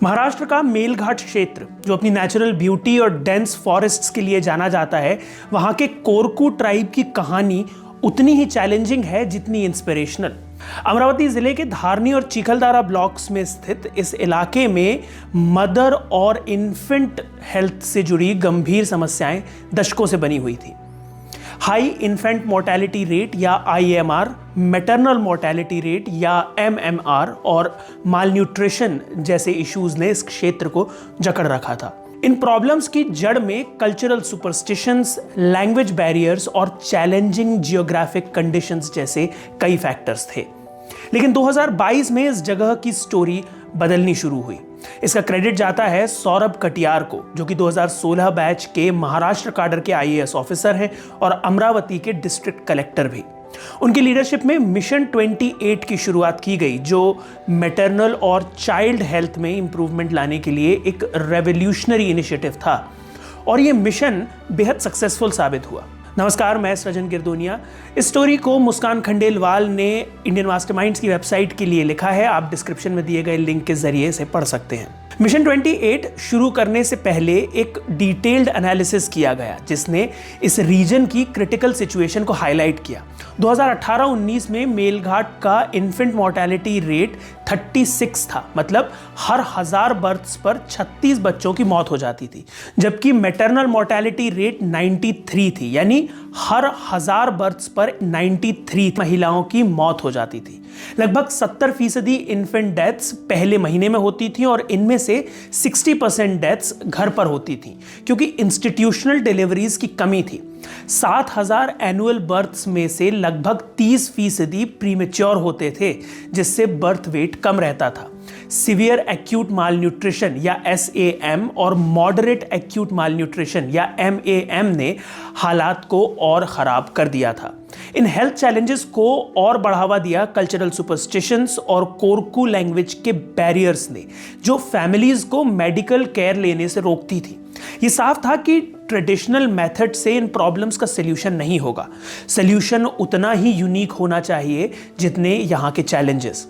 महाराष्ट्र का मेलघाट क्षेत्र जो अपनी नेचुरल ब्यूटी और डेंस फॉरेस्ट्स के लिए जाना जाता है, वहां के कोरकू ट्राइब की कहानी उतनी ही चैलेंजिंग है जितनी इंस्पिरेशनल। अमरावती जिले के धारनी और चिखलदारा ब्लॉक्स में स्थित इस इलाके में मदर और इन्फेंट हेल्थ से जुड़ी गंभीर समस्याएं दशकों से बनी हुई थी। हाई इन्फेंट मोर्टेलिटी रेट या IMR, मैटरनल मोर्टेलिटी रेट या MMR और माल न्यूट्रिशन जैसे इश्यूज ने इस क्षेत्र को जकड़ रखा था। इन प्रॉब्लम्स की जड़ में कल्चरल सुपरस्टिशंस, लैंग्वेज बैरियर्स और चैलेंजिंग जियोग्राफिक कंडीशंस जैसे कई फैक्टर्स थे। लेकिन 2022 में इस जगह की स्टोरी बदलनी शुरू हुई। इसका क्रेडिट जाता है सौरभ कटियार को, जो कि 2016 बैच के महाराष्ट्र काडर के IAS ऑफिसर हैं और अमरावती के डिस्ट्रिक्ट कलेक्टर भी। उनकी लीडरशिप में मिशन 28 की शुरुआत की गई, जो मैटरनल और चाइल्ड हेल्थ में इंप्रूवमेंट लाने के लिए एक रेवोल्यूशनरी इनिशिएटिव था और यह मिशन बेहद सक्सेसफुल साबित हुआ। नमस्कार, मैं सृजन गिरदोनिया। इस स्टोरी को मुस्कान खंडेलवाल ने इंडियन मास्टरमाइंड्स की वेबसाइट के लिए लिखा है। आप डिस्क्रिप्शन में दिए गए लिंक के जरिए इसे पढ़ सकते हैं। मिशन 28 शुरू करने से पहले एक डिटेल्ड एनालिसिस किया गया जिसने इस रीजन की क्रिटिकल सिचुएशन को हाईलाइट किया। 2018-19 में मेलघाट का इन्फेंट मोर्टेलिटी रेट 36 था, मतलब हर 1000 बर्थ्स पर 36 बच्चों की मौत हो जाती थी, जबकि मैटरनल मोर्टेलिटी रेट 93 थी, यानी हर 1000 बर्थ्स पर 93 महिलाओं की मौत हो जाती थी। लगभग 70% इन्फेंट डेथ्स पहले महीने में होती थी और इनमें से 60% डेथ्स घर पर होती थी क्योंकि इंस्टीट्यूशनल डिलीवरीज की कमी थी। 7000 एनुअल बर्थ्स में से लगभग 30% प्रीमेच्योर होते थे, जिससे बर्थ वेट कम रहता था। सीवियर एक्यूट माल न्यूट्रिशन या SAM और मॉडरेट एक्यूट माल न्यूट्रिशन या MAM ने हालात को और खराब कर दिया था। इन हेल्थ चैलेंजेस को और बढ़ावा दिया कल्चरल सुपरस्टिशंस और कोरकू लैंग्वेज के बैरियर्स ने, जो फैमिलीज को मेडिकल केयर लेने से रोकती थी। ये साफ था कि ट्रेडिशनल मेथड से इन प्रॉब्लम्स का सॉल्यूशन नहीं होगा। सॉल्यूशन उतना ही यूनिक होना चाहिए जितने यहाँ के चैलेंजेस।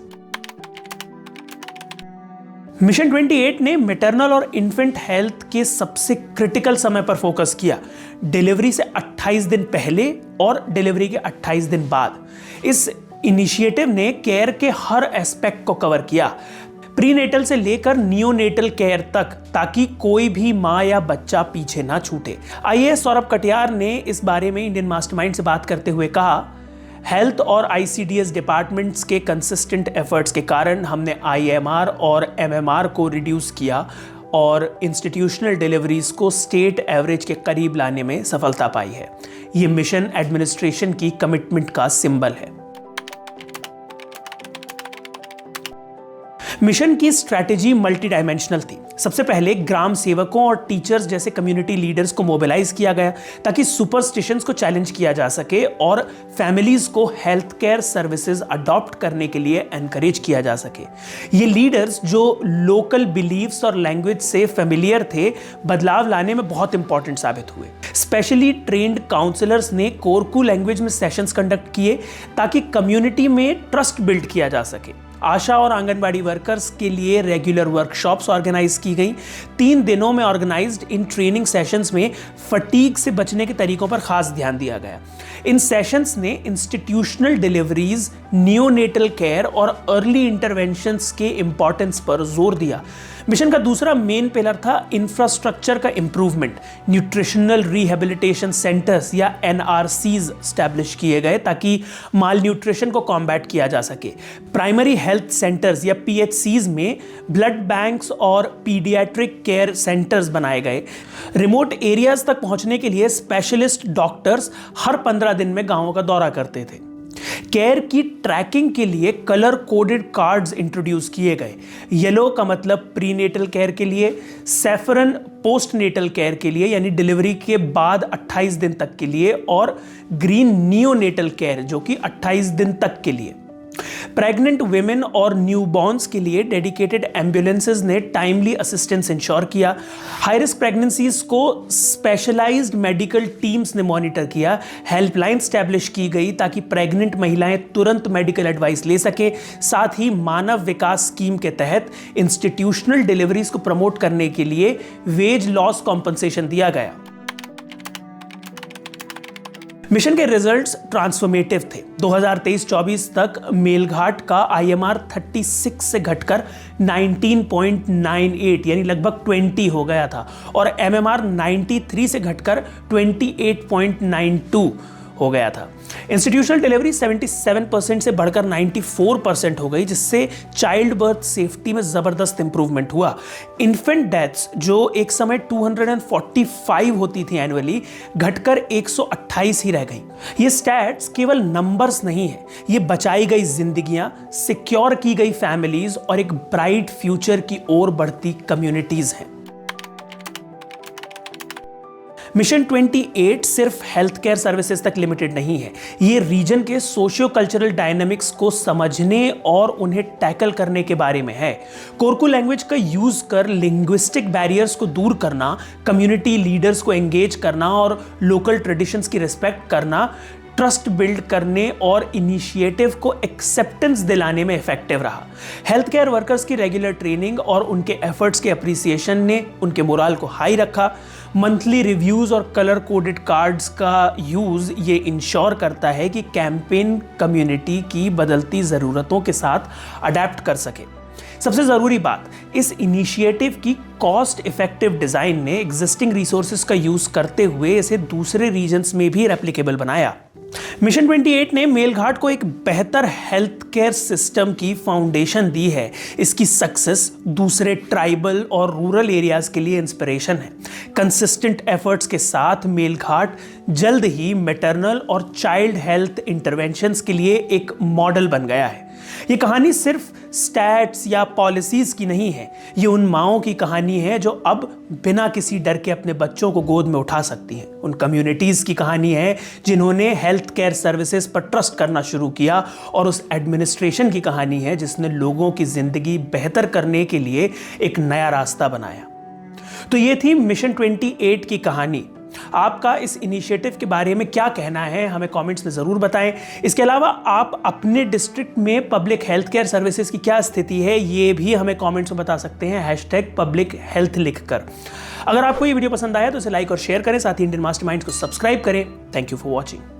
मिशन 28 ने मैटरनल और इन्फेंट हेल्थ के सबसे क्रिटिकल समय पर फोकस किया, डिलीवरी से 28 दिन पहले और डिलीवरी के 28 दिन बाद। इस इनिशिएटिव ने केयर के हर एस्पेक्ट को कवर किया, प्रीनेटल से लेकर नियोनेटल केयर तक, ताकि कोई भी माँ या बच्चा पीछे ना छूटे। IAS सौरभ कटियार ने इस बारे में इंडियन मास्टरमाइंड से बात करते हुए कहा, हेल्थ और ICDS डिपार्टमेंट्स के कंसिस्टेंट एफर्ट्स के कारण हमने IMR और MMR को रिड्यूस किया और इंस्टीट्यूशनल डिलीवरीज को स्टेट एवरेज के करीब लाने में सफलता पाई है। ये मिशन एडमिनिस्ट्रेशन की कमिटमेंट का सिंबल है। मिशन की स्ट्रैटेजी मल्टी डायमेंशनल थी। सबसे पहले ग्राम सेवकों और टीचर्स जैसे कम्युनिटी लीडर्स को मोबिलाइज किया गया ताकि सुपरस्टिशंस को चैलेंज किया जा सके और फैमिलीज को हेल्थ केयर सर्विसेज अडॉप्ट करने के लिए एनकरेज किया जा सके। ये लीडर्स जो लोकल बिलीव्स और लैंग्वेज से फेमिलियर थे, बदलाव लाने में बहुत इंपॉर्टेंट साबित हुए। स्पेशली ट्रेन्ड काउंसलर्स ने कोरकू लैंग्वेज में सेशंस कंडक्ट किए ताकि कम्युनिटी में ट्रस्ट बिल्ड किया जा सके। आशा और आंगनबाड़ी वर्कर्स के लिए रेगुलर वर्कशॉप्स ऑर्गेनाइज की गई। 3 दिनों में ऑर्गेनाइज्ड इन ट्रेनिंग सेशंस में फटीग से बचने के तरीकों पर खास ध्यान दिया गया। इन सेशंस ने इंस्टीट्यूशनल डिलीवरीज, नियोनेटल केयर और अर्ली इंटरवेंशंस के इंपॉर्टेंस पर जोर दिया। मिशन का दूसरा मेन पिलर था इंफ्रास्ट्रक्चर का इंप्रूवमेंट। न्यूट्रिशनल रिहेबिलिटेशन सेंटर्स या NRCs स्टैब्लिश किए गए ताकि माल न्यूट्रिशन को कॉम्बैट किया जा सके। प्राइमरी हेल्थ सेंटर्स या PHCs में ब्लड बैंक्स और पीडियाट्रिक केयर सेंटर्स बनाए गए। रिमोट एरियाज तक पहुंचने के लिए स्पेशलिस्ट डॉक्टर्स हर 15 दिन में गांवों का दौरा करते थे। केयर की ट्रैकिंग के लिए कलर कोडेड कार्ड्स इंट्रोड्यूस किए गए। येलो का मतलब प्रीनेटल केयर के लिए, सैफरन पोस्टनेटल केयर के लिए यानी डिलीवरी के बाद 28 दिन तक के लिए, और ग्रीन नियोनेटल केयर जो कि 28 दिन तक के लिए। प्रेग्नेंट विमेन और न्यूबॉर्न्स के लिए डेडिकेटेड एम्बुलेंसेज ने टाइमली असिस्टेंस इंश्योर किया। हाई रिस्क प्रेगनेंसीज को स्पेशलाइज्ड मेडिकल टीम्स ने मॉनिटर किया। हेल्पलाइन स्टैब्लिश की गई ताकि प्रेग्नेंट महिलाएं तुरंत मेडिकल एडवाइस ले सके। साथ ही मानव विकास स्कीम के तहत इंस्टीट्यूशनल डिलीवरीज को प्रमोट करने के लिए वेज लॉस कॉम्पनसेशन दिया गया। मिशन के रिजल्ट्स ट्रांसफॉर्मेटिव थे। 2023-24 तक मेलघाट का IMR 36 से घटकर 19.98 यानी लगभग 20 हो गया था और MMR 93 से घटकर 28.92 हो गया था। इंस्टीट्यूशनल डिलीवरी 77% से बढ़कर 94% हो गई, जिससे चाइल्ड बर्थ सेफ्टी में जबरदस्त इंप्रूवमेंट हुआ। इन्फेंट डेथ्स जो एक समय 245 होती थी एनुअली, घटकर 128 ही रह गई। ये स्टैट्स केवल नंबर्स नहीं है, ये बचाई गई जिंदगियां, सिक्योर की गई फैमिलीज और एक ब्राइट फ्यूचर की ओर बढ़ती कम्युनिटीज हैं। मिशन 28 सिर्फ हेल्थ केयर सर्विसेज तक लिमिटेड नहीं है, ये रीजन के सोशियो कल्चरल डायनामिक्स को समझने और उन्हें टैकल करने के बारे में है। कोरकू लैंग्वेज का यूज कर लिंग्विस्टिक बैरियर्स को दूर करना, कम्युनिटी लीडर्स को एंगेज करना और लोकल ट्रेडिशंस की रिस्पेक्ट करना ट्रस्ट बिल्ड करने और इनिशिएटिव को एक्सेप्टेंस दिलाने में इफेक्टिव रहा। हेल्थ केयर वर्कर्स की रेगुलर ट्रेनिंग और उनके एफर्ट्स के अप्रिसिएशन ने उनके मोराल को हाई रखा। मंथली रिव्यूज और कलर कोडेड कार्ड्स का यूज ये इंश्योर करता है कि कैंपेन कम्युनिटी की बदलती ज़रूरतों के साथ अडेप्ट कर सके। सबसे ज़रूरी बात, इस इनिशिएटिव की कॉस्ट इफेक्टिव डिज़ाइन ने एग्जिस्टिंग रिसोर्सेज का यूज़ करते हुए इसे दूसरे रीजन्स में भी रेप्लिकेबल बनाया। मिशन 28 ने मेलघाट को एक बेहतर हेल्थ केयर सिस्टम की फाउंडेशन दी है। इसकी सक्सेस दूसरे ट्राइबल और रूरल एरियाज के लिए इंस्पिरेशन है। कंसिस्टेंट एफर्ट्स के साथ मेलघाट जल्द ही मैटरनल और चाइल्ड हेल्थ इंटरवेंशंस के लिए एक मॉडल बन गया है। ये कहानी सिर्फ स्टैट्स या पॉलिसीज की नहीं है, ये उन माँओं की कहानी है जो अब बिना किसी डर के अपने बच्चों को गोद में उठा सकती हैं। उन कम्युनिटीज की कहानी है जिन्होंने हेल्थ केयर सर्विसेज पर ट्रस्ट करना शुरू किया, और उस एडमिनिस्ट्रेशन की कहानी है जिसने लोगों की जिंदगी बेहतर करने के लिए एक नया रास्ता बनाया। तो ये थी मिशन 28 की कहानी। आपका इस इनिशिएटिव के बारे में क्या कहना है, हमें कमेंट्स में ज़रूर बताएं। इसके अलावा आप अपने डिस्ट्रिक्ट में पब्लिक हेल्थ केयर सर्विसेज की क्या स्थिति है, ये भी हमें कमेंट्स में बता सकते हैं #publichealth लिखकर। अगर आपको ये वीडियो पसंद आया तो इसे लाइक और शेयर करें, साथ ही इंडियन मास्टरमाइंड्स को सब्सक्राइब करें। Thank you for watching.